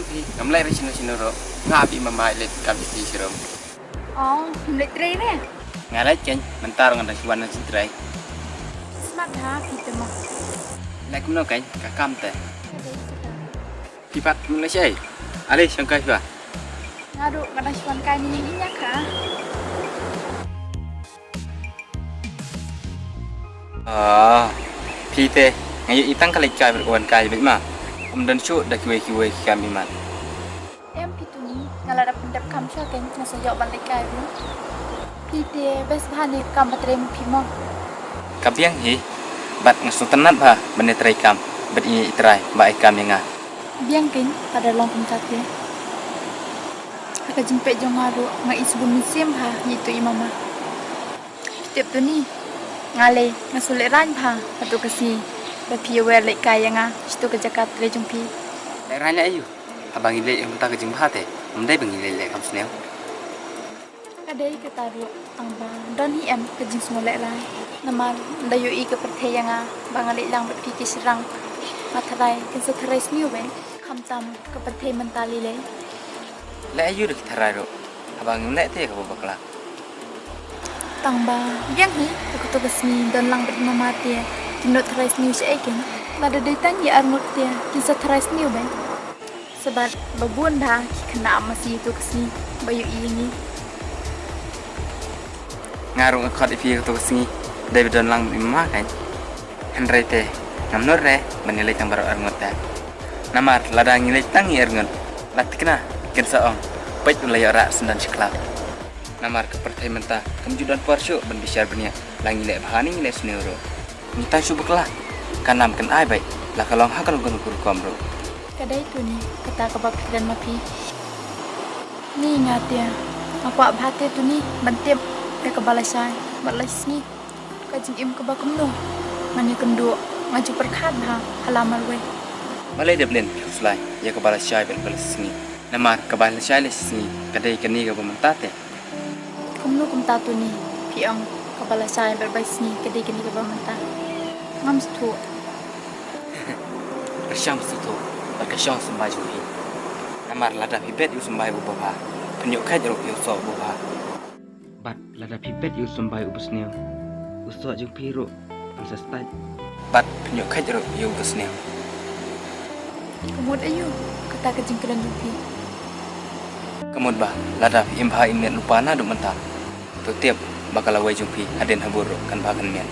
pi ngam lai ri sino ro ngapi mamai let kam ti sirom Oh, lệ tre nè. ngalai chen mentar ngan suan nan sitrai Smart ha, kita mah. lai kum no kai ka kam te pi pat mun lai sei ale sangkai ba Ngadu, kadang cuman kain ini kah? pi te ngayu itang kali kai berkawan kai bet ma dan chu da kiwe kami mat Em pitu ni, ngalah dapat pendap kam syah kan, nasa jawab balik kain ni. Pite, bes bahan ni kam baterai pimo. kabiang hi bat ngasu tenat ba benetrai kam bet i itrai ba kam yang ah Biang kan, pada long pencat ya. Agak jempek jong ngaru, ngai sebelum musim ha, itu imama. Setiap tu ni, ngalai ngasulit ran ha, patu kasi. Bapi aware lek kaya nga, situ ke Jakarta le jumpi. lai ranya ayu abang ile yang tak kejeng bahate mendai bang ile kam snel Kadai kata ru, angba, don hi em kejing semua lek rai. Namar, dayu i ke perthaya nga, bangalek lang bapi ke serang. Matarai, kan seterai sniu ben, kam jam ke perthaya mentali le. lai ayu dak tharai ro abang ile te ka bakla Tangba, biang hi, aku tu besmi don lang bet mamati. Tinut terai sniu se ekin. Lada daitan ya armut dia, kisah terai sniu ben. Sebab babun dah kena masih itu kesini bayu ini. ngarung akot ipi to singi dai don lang ma kan henry te namnor re menilai tang baru arngot ta namar ladang nilai tang arngot latikna ken saong pait ulai ora sendan seklap namar ke pertai menta kemjudan porsyo ben bisyar benia lang nilai bahani nilai senero minta subuklah kanam kan ai baik la kalong ha kalong gur komro Kadai tu ni kata kebab dan mapi. Ni ingat ya, apa bahate tu ni bantip ke kebalasan, balas ni. Kajing im kebakum no. Mani kendu ngaju perkhat ha halamal we. malai deblen slai ya ke balas syai ben balas singi namar ke balas syai le singi kadai keni ke pementate Kumno kum tatu ni piang kebalasan berbais ni kadai kini ke bamanta. Ngam stu Bersyam situ berkesyang sembai juhi namar lada pibet yu sembai ubah penyuk kaj ro yu so ubah bat lada pibet yu sembai ubusneo uso jung piro ancestai bat penyuk kaj ro yu ubusneo kemud ayu kata kajing kedan jumpi. kemud bah lada imha inet lupana du mentah tu tiap bakal awai jumpi aden habur kan bakan mian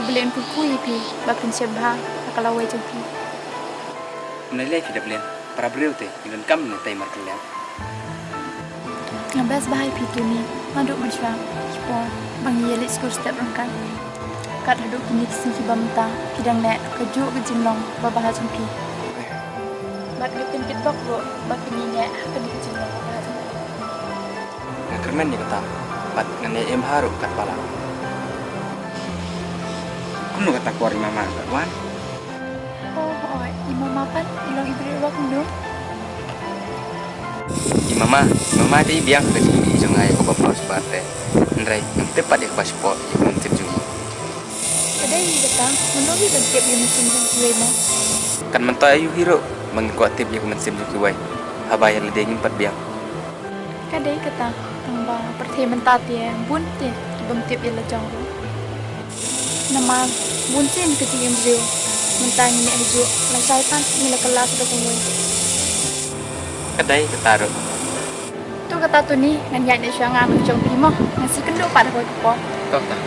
Beliin kuku pi, bakin sebha, akalawai jumpi. menilai tidak belian para beliau te ilan kam ne tai markelian Ngabas bahai pitu ni, maduk bersang, kipo, bang yelit skur step rangkan. Kat haduk kini kisi kibamta, kidang nek, kejuk ke jimlong, babah jumpi. Bat gepin pitbok ro, bakin ni nek, kini ke jimlong, babah jumpi. ngakermen ni kata bat ngane em haru kat pala kuno kata kuari mama kawan Oh, imam mapan, ilang ibri wak ndo. mama ti biang ke di jangai ko baplos bate ndrai ngam tepat ya pasport ya kun terjungi Kadai datang, menunggu dan tiap yang mesin jumpi mo. kan mentoy ayu hero mengkuat tip ya kun sim juki wai habaya le dengin pat biang Kadai kata, tangba perthe mentat ya, bun te, kibam tiap yang lejong ro. Nama bun ten kecing embrio, mentang ni hiju, lasai pan nila kelas dah kumui. kadai ketaro Tu kata tu ni, ngan yak ni syang ngam jom pimo, nasi kenduk pada kau kepo. kau tak